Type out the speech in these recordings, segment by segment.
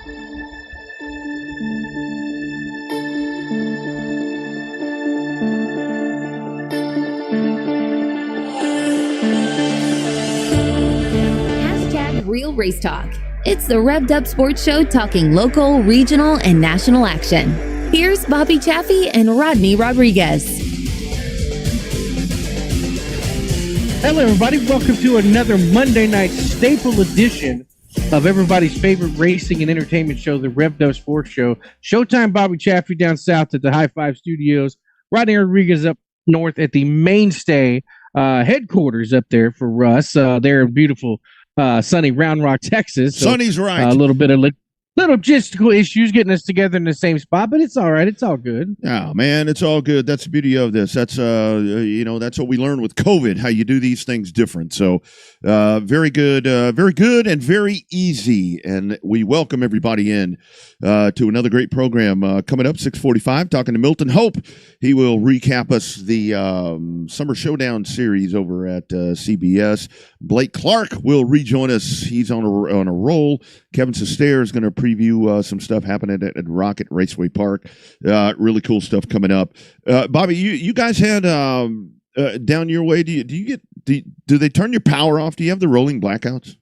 Real Race Talk. It's the Revved Up Sports Show talking local, regional, and national action. Here's Bobby Chaffee and Rodney Rodriguez. Hello, everybody. Welcome to another Monday night staple edition of everybody's favorite racing and entertainment show, the Revved Up Sports Show. Showtime, Bobby Chaffee down south at the High Five Studios. Rodney Rodriguez up north at the Mainstay headquarters up there for RUSS. They're in beautiful sunny Round Rock, Texas. So, Sunny's right. A little bit of little logistical issues getting us together in the same spot, but it's all right. It's all good. Yeah, man, it's all good. That's the beauty of this. That's that's what we learned with COVID, how you do these things different. So, very good, and very easy. And we welcome everybody in to another great program coming up 6:45. Talking to Milton Hope. He will recap us the Summer Showdown series over at CBS. Blake Clark will rejoin us. He's on a roll. Kevin Sestair is going to preview some stuff happening at Rocket Raceway Park. Really cool stuff coming up. Bobby, you guys had down your way. Do they turn your power off? Do you have the rolling blackouts?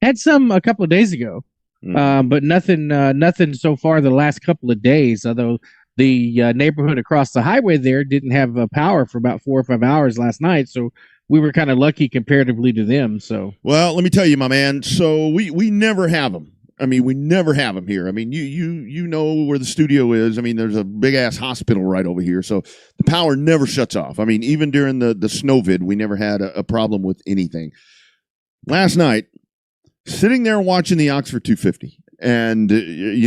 Had some a couple of days ago, but nothing so far the last couple of days. Although the neighborhood across the highway there didn't have power for about 4 or 5 hours last night, so we were kind of lucky comparatively to them. So, well, let me tell you, my man. So we never have them. I mean, we never have them here. I mean, you know where the studio is. I mean, there's a big ass hospital right over here, so the power never shuts off. I mean, even during the snowvid, we never had a problem with anything. Last night, sitting there watching the Oxford 250, and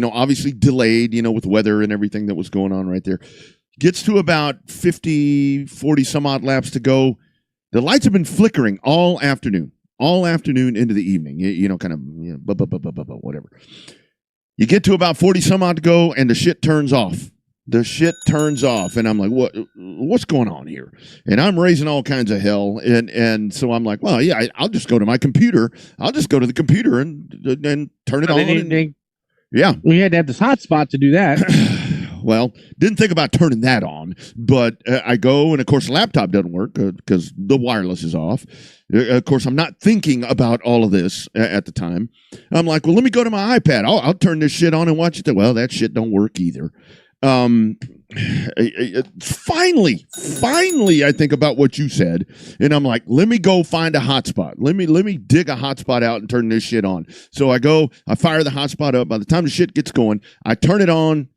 obviously delayed, with weather and everything that was going on right there. Gets to about 40 some odd laps to go. The lights have been flickering all afternoon into the evening, whatever. You get to about 40 some odd to go, and the shit turns off. And I'm like, what's going on here? And I'm raising all kinds of hell. And so I'm like, well, yeah, I'll just go to my computer. I'll just go to the computer and turn it on. Yeah. We had to have this hotspot to do that. Well, didn't think about turning that on, but I go, and of course, the laptop doesn't work because the wireless is off. Of course, I'm not thinking about all of this at the time. I'm like, well, let me go to my iPad. I'll turn this shit on and watch it. Well, that shit don't work either. Finally, I think about what you said, and I'm like, let me go find a hotspot. Let me dig a hotspot out and turn this shit on. So I go, I fire the hotspot up. By the time the shit gets going, I turn it on.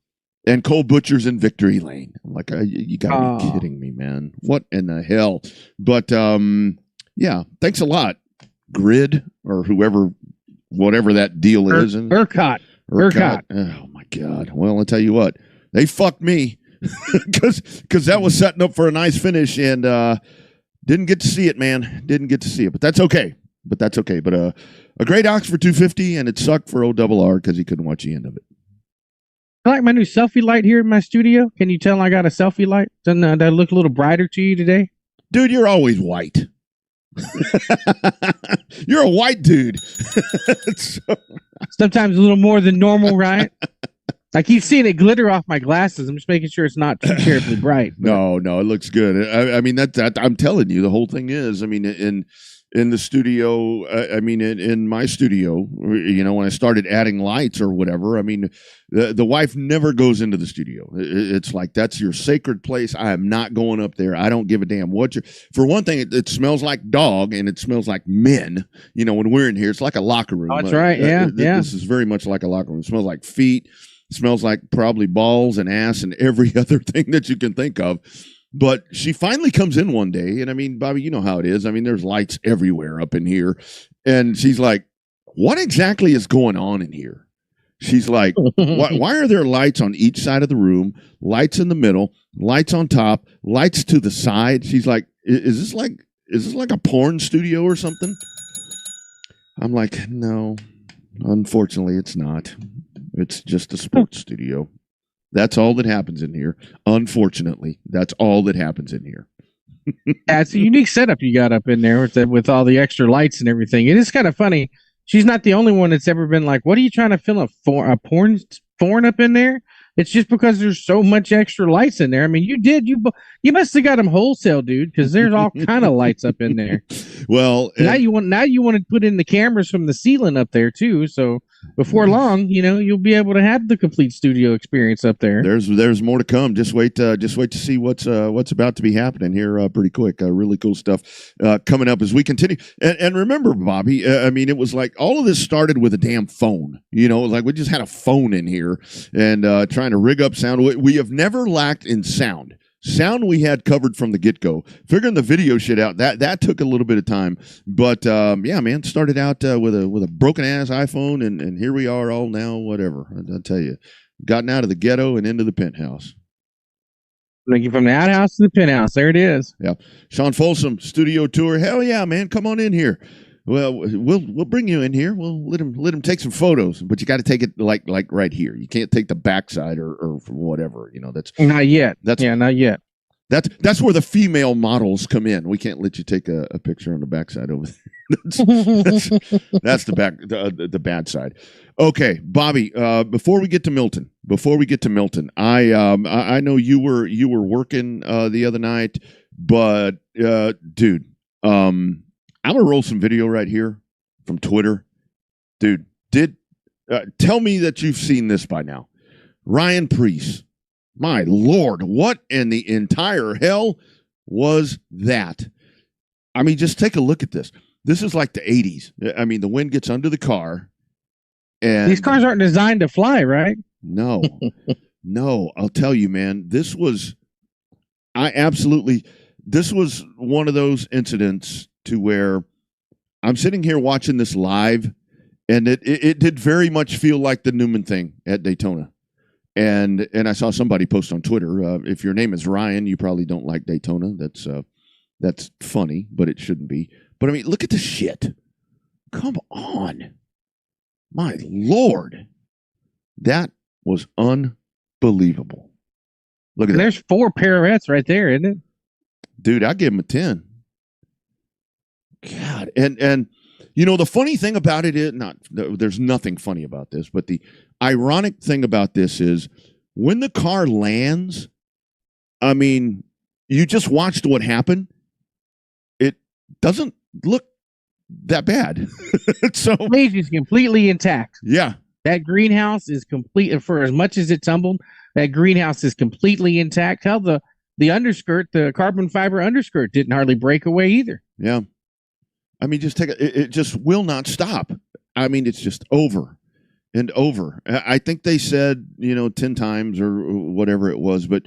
And Cole Butcher's in victory lane. I'm like, you gotta be kidding me, man. What in the hell? But, yeah, thanks a lot, Grid, or whatever that deal is. ERCOT. Oh, my God. Well, I'll tell you what. They fucked me because that was setting up for a nice finish, and didn't get to see it, man. Didn't get to see it, but that's okay. But a great Oxford 250, and it sucked for old Double R because he couldn't watch the end of it. I like my new selfie light here in my studio. Can you tell I got a selfie light? Doesn't that look a little brighter to you today? Dude, you're always white. You're a white dude. Sometimes a little more than normal, right? I keep seeing it glitter off my glasses. I'm just making sure it's not too terribly bright. No, it looks good. I mean, that I'm telling you, the whole thing is, I mean, in the studio, in my studio, when I started adding lights or whatever, I mean, the wife never goes into the studio. It's like, that's your sacred place. I am not going up there. I don't give a damn for one thing, it smells like dog, and it smells like men. When we're in here, it's like a locker room. Oh, that's right. Yeah. This is very much like a locker room. It smells like feet. It smells like probably balls and ass and every other thing that you can think of. But she finally comes in one day, and I mean, Bobby, you know how it is. I mean, there's lights everywhere up in here. And she's like, what exactly is going on in here? She's like, why are there lights on each side of the room, lights in the middle, lights on top, lights to the side? She's like, is this like a porn studio or something? I'm like, no, unfortunately, it's not. It's just a sports studio. That's all that happens in here. Unfortunately, that's all that happens in here. Yeah, it's a unique setup you got up in there with all the extra lights and everything. It is kind of funny. she's not the only one that's ever been like, "What are you trying to film a porn up in there?" It's just because there's so much extra lights in there. I mean, you must have got them wholesale, dude, because there's all kind of lights up in there. Well, Now you want to put in the cameras from the ceiling up there too. So before long, you'll be able to have the complete studio experience up there. There's more to come. Just wait to see what's about to be happening here pretty quick. Really cool stuff coming up as we continue. And remember, Bobby, I mean, it was like all of this started with a damn phone. Like we just had a phone in here and trying to rig up sound. We have never lacked in sound. Sound we had covered from the get-go. Figuring the video shit out, that took a little bit of time. But yeah, man, started out with a broken ass iPhone, and here we are all now, whatever. I'll tell you. Gotten out of the ghetto and into the penthouse. Like from the outhouse to the penthouse. There it is. Yeah. Sean Folsom, studio tour. Hell yeah, man. Come on in here. Well, we'll bring you in here. We'll let him take some photos, but you got to take it like right here. You can't take the backside or whatever. That's not yet. Not yet. That's where the female models come in. We can't let you take a picture on the backside over there. that's the bad side. Okay, Bobby. Before we get to Milton, I know you were working the other night, but dude, I'm gonna roll some video right here from Twitter, dude. Tell me that you've seen this by now. Ryan Preece, my Lord, what in the entire hell was that? I mean, just take a look at this. This is like the 80s. I mean, the wind gets under the car, and these cars aren't designed to fly, right? No, no. I'll tell you, man. This was one of those incidents to where I'm sitting here watching this live, and it did very much feel like the Newman thing at Daytona. And I saw somebody post on Twitter, if your name is Ryan, you probably don't like Daytona. That's funny, but it shouldn't be. But I mean, look at the shit. Come on. My Lord. That was unbelievable. Look at that. There's 4 pirouettes right there, isn't it? Dude, I give him a 10. God, and the funny thing about it is there's nothing funny about this, but the ironic thing about this is when the car lands, I mean, you just watched what happened. It doesn't look that bad. So Stage is completely intact. Yeah. That greenhouse is complete. For as much as it tumbled, that greenhouse is completely intact. Hell, the underskirt, the carbon fiber underskirt didn't hardly break away either. Yeah. I mean, it just will not stop. I mean, it's just over and over. I think they said, 10 times or whatever it was. But,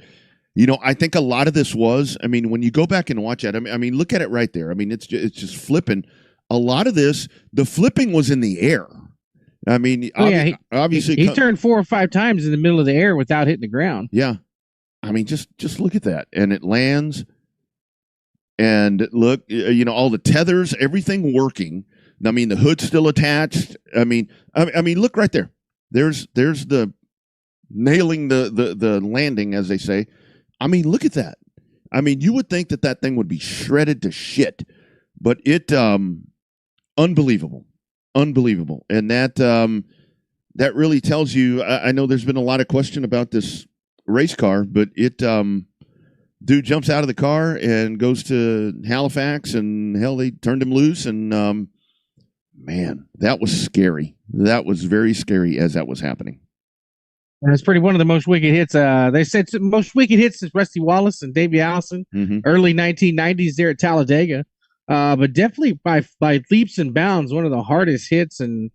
I think a lot of this was, I mean, when you go back and watch it, I mean, look at it right there. I mean, it's just flipping. A lot of this, the flipping was in the air. I mean, obviously. He turned 4 or 5 times in the middle of the air without hitting the ground. Yeah. I mean, just look at that. And it lands. And look, all the tethers, everything working. I mean, the hood's still attached. I mean, look right there. There's the nailing the landing, as they say. I mean, look at that. I mean, you would think that thing would be shredded to shit, but it unbelievable. And that really tells you. I know there's been a lot of question about this race car, but it. Dude jumps out of the car and goes to Halifax, and hell, they turned him loose. And man, that was scary. That was very scary as that was happening. And it's one of the most wicked hits. They said most wicked hits is Rusty Wallace and Davey Allison, early 1990s there at Talladega. But definitely by leaps and bounds, one of the hardest hits and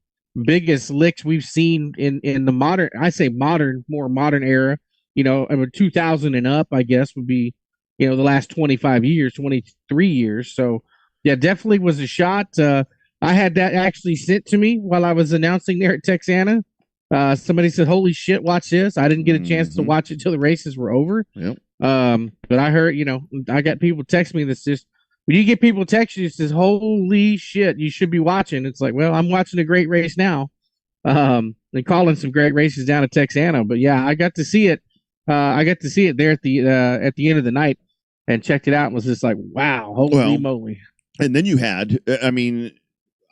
biggest licks we've seen in the modern, more modern era. 2000 and up, I guess, would be, the last 25 years, 23 years. So, yeah, definitely was a shot. I had that actually sent to me while I was announcing there at Texana. Somebody said, "Holy shit, watch this." I didn't get a chance to watch it till the races were over. Yep. But I heard, I got people text me that's just, when you get people text you, it says, "Holy shit, you should be watching." It's like, well, I'm watching a great race now. And calling some great races down at Texana. But yeah, I got to see it. I got to see it there at the end of the night and checked it out and was just like, wow, holy moly. And then you had, I mean,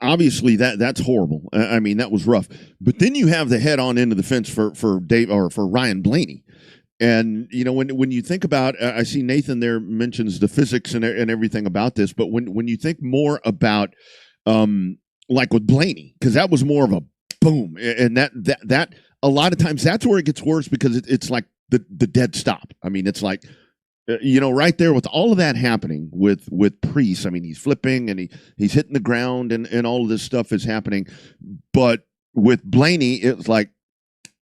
obviously that's horrible. I mean, that was rough. But then you have the head-on into the fence for Dave or for Ryan Blaney. And when you think about, I see Nathan there mentions the physics and everything about this, but when you think more about, like with Blaney, because that was more of a boom, and that a lot of times that's where it gets worse because it's like the dead stop. I mean, it's like right there with all of that happening with Priest. I mean, he's flipping and he's hitting the ground and all of this stuff is happening, but with Blaney, it's like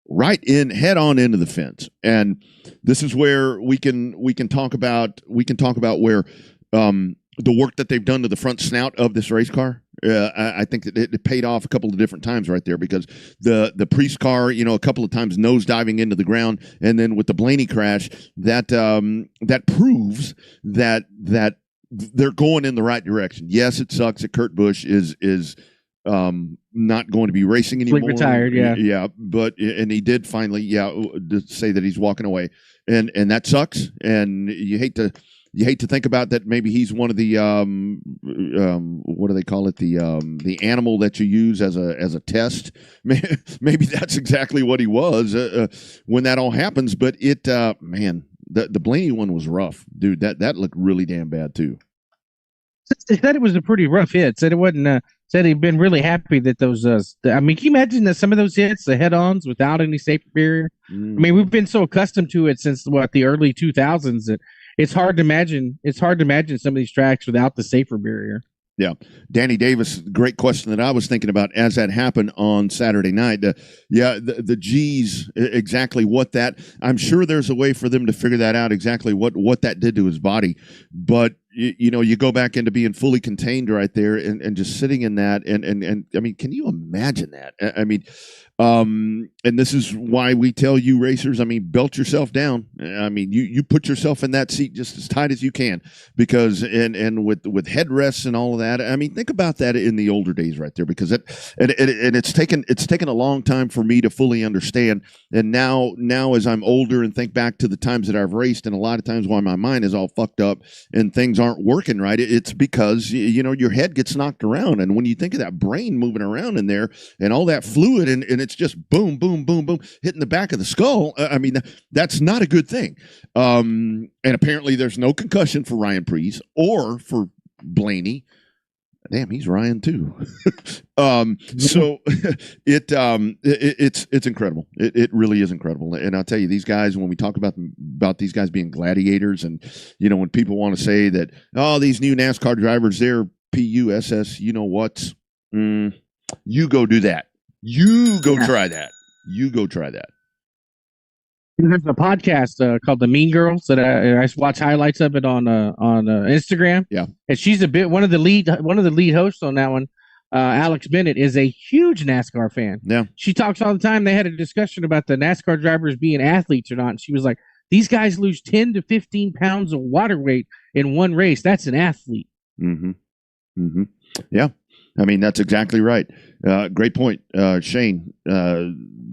right in head on into the fence. And this is where we can talk about where the work that they've done to the front snout of this race car. I think that it paid off a couple of different times right there because the Priest car, a couple of times nose diving into the ground, and then with the Blaney crash, that proves that they're going in the right direction. Yes, it sucks that Kurt Busch is not going to be racing anymore. Retired, yeah. But he did finally, say that he's walking away, and that sucks. And you hate to think about that. Maybe he's one of the what do they call it? The animal that you use as a test. Maybe that's exactly what he was when that all happens. But man, the Blaney one was rough, dude. That looked really damn bad too. They said it was a pretty rough hit. Said it wasn't. Said he'd been really happy that those. I mean, can you imagine that some of those hits, the head-ons, without any safety barrier? I mean, we've been so accustomed to it since the early 2000s that it's hard to imagine. It's hard to imagine some of these tracks without the safer barrier. Yeah, Danny Davis, great question that I was thinking about as that happened on Saturday night. The G's, exactly what that. I'm sure there's a way for them to figure that out exactly what that did to his body, but. You go back into being fully contained right there and just sitting in that. And I mean, can you imagine that? I mean, and this is why we tell you racers, I mean, belt yourself down. I mean, you put yourself in that seat just as tight as you can because, and with headrests and all of that, I mean, think about that in the older days right there, because it's taken a long time for me to fully understand. And now as I'm older and think back to the times that I've raced, and a lot of times why my mind is all fucked up and things aren't working right, it's because your head gets knocked around, and when you think of that brain moving around in there and all that fluid and it's just boom boom boom boom hitting the back of the skull, I mean, that's not a good thing. And apparently there's no concussion for Ryan Priest or for Blaney. Damn, he's Ryan too. So it's incredible. It really is incredible. And I'll tell you, these guys, when we talk about these guys being gladiators, and when people want to say that, oh, these new NASCAR drivers, they're PUSS, you go do that. You go try that. You go try that. There's a podcast called The Mean Girls that I watch highlights of it on Instagram. Yeah, and she's one of the lead hosts on that one. Alex Bennett is a huge NASCAR fan. Yeah, she talks all the time. They had a discussion about the NASCAR drivers being athletes or not. And she was like, "These guys lose 10 to 15 pounds of water weight in one race. That's an athlete." Mm-hmm. Mm-hmm. Yeah. I mean, that's exactly right. Great point, Shane.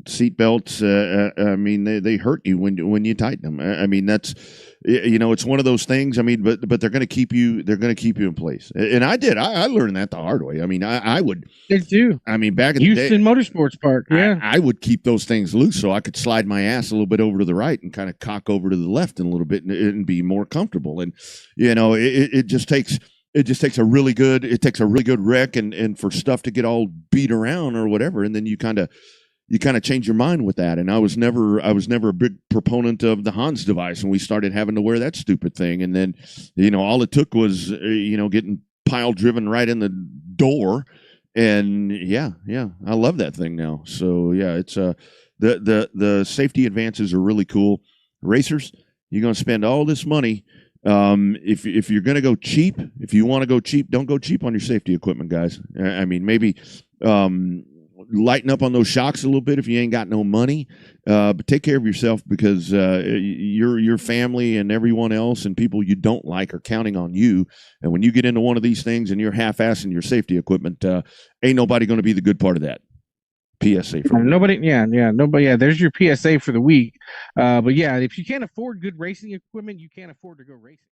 Seat belts. I mean, they hurt you when you tighten them. I mean, that's it's one of those things. I mean, but they're going to keep you. They're going to keep you in place. And I did. I learned that the hard way. I mean, I would. Did too. I mean, back in Houston the day, Motorsports Park. Yeah, I would keep those things loose so I could slide my ass a little bit over to the right and kind of cock over to the left in a little bit and be more comfortable. And it just takes. It just takes a really good wreck and for stuff to get all beat around or whatever, and then you kind of change your mind with that. And I was never a big proponent of the Hans device, and we started having to wear that stupid thing, and then all it took was getting pile driven right in the door, and yeah, I love that thing now. So yeah, it's the safety advances are really cool. Racers, you're going to spend all this money. If you're going to go cheap, if you want to go cheap, don't go cheap on your safety equipment, guys. I mean, maybe lighten up on those shocks a little bit if you ain't got no money, but take care of yourself, because your family and everyone else and people you don't like are counting on you. And when you get into one of these things and you're half-assing your safety equipment, ain't nobody going to be the good part of that. PSA for nobody. Nobody. Yeah, there's your PSA for the week. But yeah, if you can't afford good racing equipment, you can't afford to go racing.